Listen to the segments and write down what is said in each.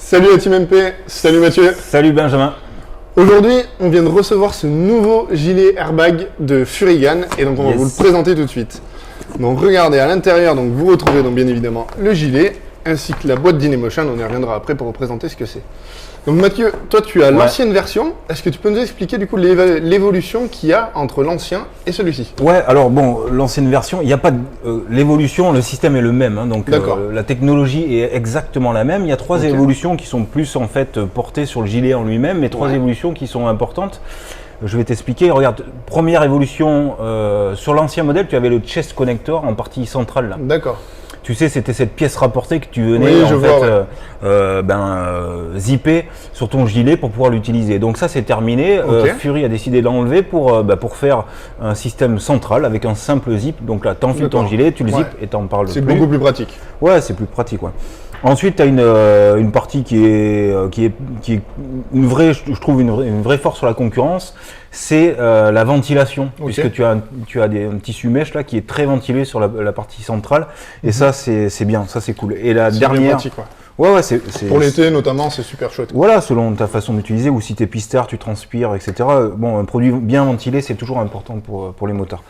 Salut la team MP, salut Mathieu. Salut Benjamin. Aujourd'hui, on vient de recevoir ce nouveau gilet airbag de Furigan et donc on va vous le présenter tout de suite. Donc regardez à l'intérieur, donc vous retrouvez donc bien évidemment le gilet ainsi que la boîte d'Inemotion. On y reviendra après pour vous présenter ce que c'est. Donc Mathieu, toi tu as l'ancienne version. Est-ce que tu peux nous expliquer du coup l'évolution qu'il y a entre l'ancien et celui-ci? Ouais, alors bon, l'ancienne version, il n'y a pas de l'évolution, le système est le même, hein, donc la technologie est exactement la même. Il y a trois évolutions qui sont plus en fait portées sur le gilet en lui-même, mais trois évolutions qui sont importantes. Je vais t'expliquer. Regarde, première évolution, sur l'ancien modèle, tu avais le chest connector en partie centrale là. D'accord. Tu sais, c'était cette pièce rapportée que tu venais zipper sur ton gilet pour pouvoir l'utiliser. Donc ça, c'est terminé. Fury a décidé de l'enlever pour faire un système central avec un simple zip. Donc là, tu enfiles ton gilet, tu le zippes et tu en parles plus. C'est beaucoup plus pratique. Ouais, c'est plus pratique. Ouais. Ensuite, tu as une partie qui est une vraie, je trouve une vraie force sur la concurrence, c'est la ventilation, puisque tu as un tissu mèche là qui est très ventilé sur la partie centrale, et ça c'est bien, ça c'est cool. Et la dernière, pratique, c'est pour l'été notamment, c'est super chouette. Voilà, selon ta façon d'utiliser, ou si tu es pistard, tu transpires, etc. Bon, un produit bien ventilé, c'est toujours important pour les motards.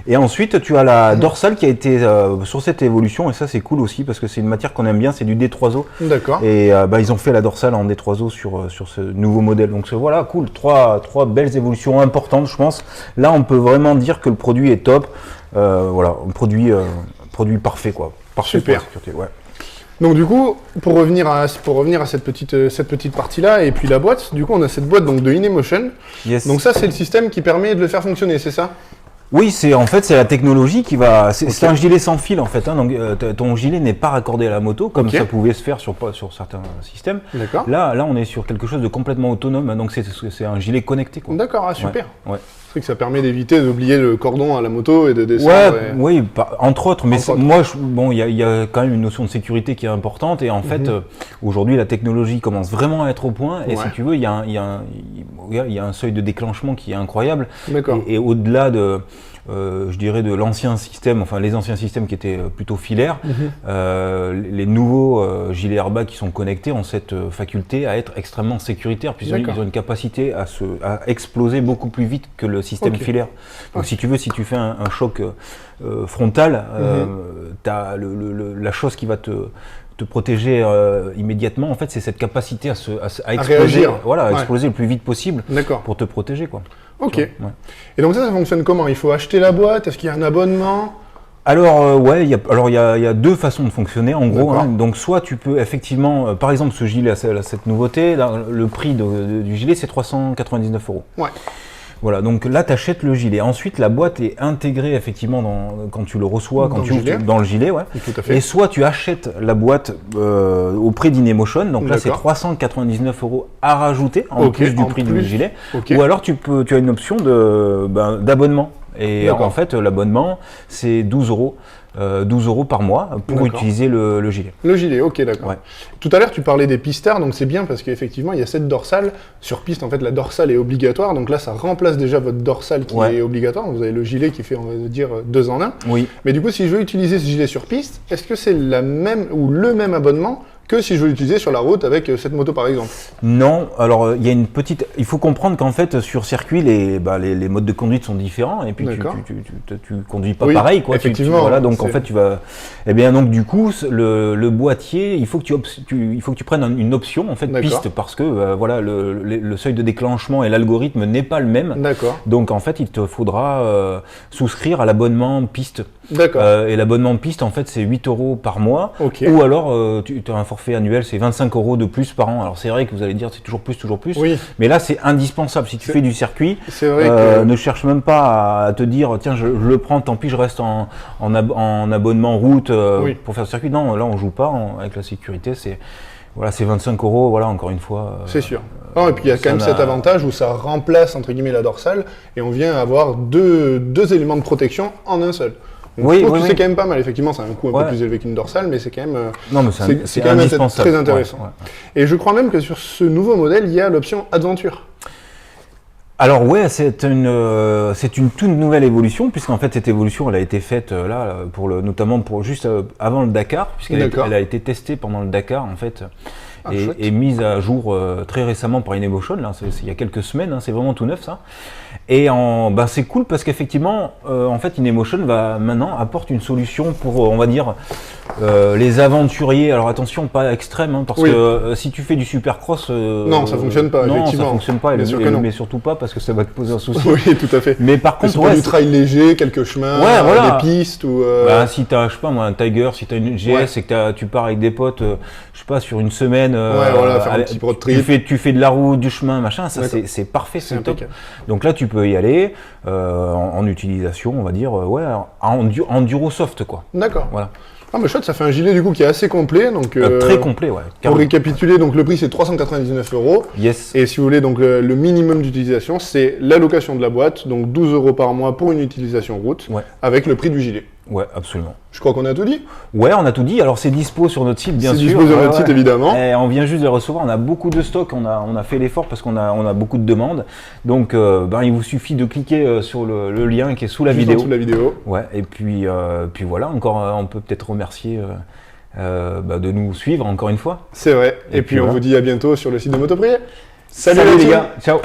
Et ensuite, tu as la dorsale qui a été sur cette évolution, et ça c'est cool aussi, parce que c'est une matière qu'on aime bien, c'est du D3O. D'accord. Et ils ont fait la dorsale en D3O sur ce nouveau modèle. Donc voilà, cool, trois belles évolutions importantes, je pense. Là, on peut vraiment dire que le produit est top. Voilà, un produit parfait, quoi. Parfait. Super. Pour la sécurité, ouais. Donc du coup, pour revenir à cette petite partie-là, et puis la boîte, du coup on a cette boîte donc de Inemotion. Yes. Donc ça c'est le système qui permet de le faire fonctionner, c'est ça? Oui, c'est la technologie qui va. C'est un gilet sans fil en fait. Hein, donc ton gilet n'est pas raccordé à la moto comme ça pouvait se faire sur certains systèmes. D'accord. Là, on est sur quelque chose de complètement autonome. Hein, donc c'est un gilet connecté, quoi. D'accord, ah, super. Ouais. C'est que ça permet d'éviter d'oublier le cordon à la moto et de descendre. Ouais, oui, entre autres. Mais moi, il y a quand même une notion de sécurité qui est importante. Et en fait, aujourd'hui, la technologie commence vraiment à être au point. Et si tu veux, il y a un seuil de déclenchement qui est incroyable. D'accord. Et au-delà de, je dirais, de l'ancien système, enfin les anciens systèmes qui étaient plutôt filaires, les nouveaux gilets airbag qui sont connectés ont cette faculté à être extrêmement sécuritaires, puisqu'ils ont une capacité à exploser beaucoup plus vite que le système filaire. Donc si tu fais un choc frontal, t'as la chose qui va te protéger immédiatement, en fait, c'est cette capacité à exploser, exploser le plus vite possible pour te protéger, quoi. Ok. Et donc ça fonctionne comment? Il faut acheter la boîte? Est-ce qu'il y a un abonnement? Alors il y a deux façons de fonctionner en gros. Hein. Donc soit tu peux effectivement, par exemple ce gilet, cette nouveauté, le prix du gilet c'est 399 €. Ouais. Voilà, donc là tu achètes le gilet. Ensuite la boîte est intégrée effectivement quand tu le reçois, dans le gilet, ouais. Tout à fait. Et soit tu achètes la boîte au prix d'Inemotion, donc là c'est 399 € à rajouter en plus du prix du gilet. Ou alors tu as une option d'abonnement. Et en fait l'abonnement c'est 12 €. 12 € par mois pour utiliser le gilet. Le gilet, ok, d'accord. Ouais. Tout à l'heure, tu parlais des pistards, donc c'est bien parce qu'effectivement, il y a cette dorsale. Sur piste, en fait, la dorsale est obligatoire. Donc là, ça remplace déjà votre dorsale qui est obligatoire. Vous avez le gilet qui fait, on va dire, 2 en 1. Oui. Mais du coup, si je veux utiliser ce gilet sur piste, est-ce que c'est la même ou le même abonnement que si je veux l'utiliser sur la route avec cette moto par exemple? Non, alors il faut comprendre qu'en fait sur circuit les modes de conduite sont différents et puis tu conduis pas pareil, quoi. Effectivement. Donc en fait tu vas, donc du coup le boîtier, il faut que tu prennes une option en fait piste parce que le seuil de déclenchement et l'algorithme n'est pas le même. D'accord. Donc en fait il te faudra souscrire à l'abonnement piste. D'accord. Et l'abonnement piste en fait c'est 8 € par mois. Ou alors tu as un forfait annuel, c'est 25 € de plus par an. Alors c'est vrai que vous allez dire c'est toujours plus, mais là c'est indispensable. Si tu fais du circuit, ne cherche même pas à te dire tiens je le prends, tant pis je reste en abonnement route pour faire le circuit. Non, là on joue pas avec la sécurité, c'est 25 €, voilà, encore une fois. C'est sûr. Et puis il y a quand même cet avantage où ça remplace entre guillemets la dorsale et on vient avoir deux éléments de protection en un seul. Donc, je trouve que c'est quand même pas mal. Effectivement, c'est un coût un peu plus élevé qu'une dorsale, mais c'est quand même, c'est quand même très intéressant. Et je crois même que sur ce nouveau modèle, il y a l'option Adventure. Alors ouais, c'est une toute nouvelle évolution, puisqu'en fait cette évolution elle a été faite notamment pour juste avant le Dakar, puisqu'elle a été testée pendant le Dakar en fait. et mise à jour très récemment par InMotion, là, il y a quelques semaines, c'est vraiment tout neuf ça. Et c'est cool parce qu'effectivement, en fait, InMotion maintenant apporte une solution pour, on va dire, les aventuriers. Alors attention, pas extrême, parce que si tu fais du supercross, non, ça fonctionne pas. Non, effectivement. ça fonctionne pas. Mais surtout pas parce que ça va te poser un souci. Oui, tout à fait. Mais par contre, c'est du trail léger, quelques chemins, des pistes ou. Si t'as, je sais pas moi, un Tiger, si t'as une GS et que tu pars avec des potes, je sais pas, sur une semaine. Faire un petit road trip. Tu fais de la route, du chemin, machin. Ça, c'est parfait, c'est top. Donc là, tu peux y aller en utilisation, on va dire, enduro soft, quoi. D'accord. Voilà. Ah mais chouette, ça fait un gilet du coup qui est assez complet. Donc, très complet, ouais. Pour récapituler, donc le prix c'est 399 €. Yes. Et si vous voulez, donc le minimum d'utilisation, c'est l'allocation de la boîte, donc 12 € par mois pour une utilisation route, avec le prix du gilet. Ouais, absolument. Je crois qu'on a tout dit. Ouais, on a tout dit. Alors c'est dispo sur notre site, bien sûr. C'est dispo sur notre site, évidemment. Et on vient juste de recevoir. On a beaucoup de stock. On a fait l'effort parce qu'on a beaucoup de demandes. Donc, il vous suffit de cliquer sur le lien qui est sous la vidéo. Sous la vidéo. Ouais. Et puis voilà. Encore, on peut peut-être remercier de nous suivre encore une fois. C'est vrai. Et puis on vous dit à bientôt sur le site de Motoprix. Salut les gars. Ciao.